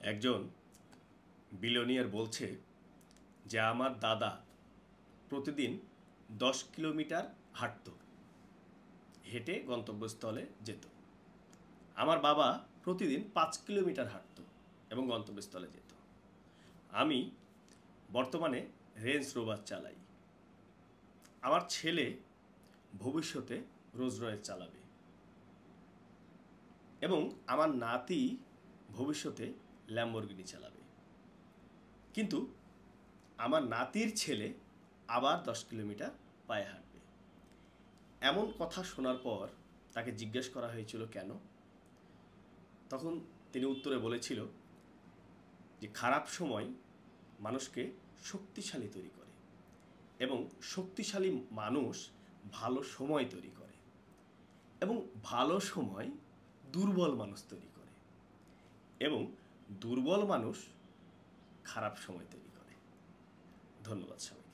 একজন বিলিয়নিয়ার বলছে যে আমার দাদা প্রতিদিন 10 কিলোমিটার হাঁটত, হেঁটে গন্তব্যস্থলে যেত। আমার বাবা প্রতিদিন 5 কিলোমিটার হাঁটত এবং গন্তব্যস্থলে যেত। আমি বর্তমানে রেঞ্জ রোভার চালাই। আমার ছেলে ভবিষ্যতে রোলস রয়েস চালাবে এবং আমার নাতি ভবিষ্যতে ল্যাম্বরগিনি চালাবে। কিন্তু আমার নাতির ছেলে আবার 10 কিলোমিটার পায়ে হাঁটবে। এমন কথা শোনার পর তাকে জিজ্ঞেস করা হয়েছিল কেন। তখন তিনি উত্তরে বলেছিল যে খারাপ সময় মানুষকে শক্তিশালী তৈরি করে এবং শক্তিশালী মানুষ ভালো সময় তৈরি করে এবং ভালো সময় দুর্বল মানুষ তৈরি করে এবং দুর্বল মানুষ খারাপ সময় তৈরি করে। ধন্যবাদ সবাই।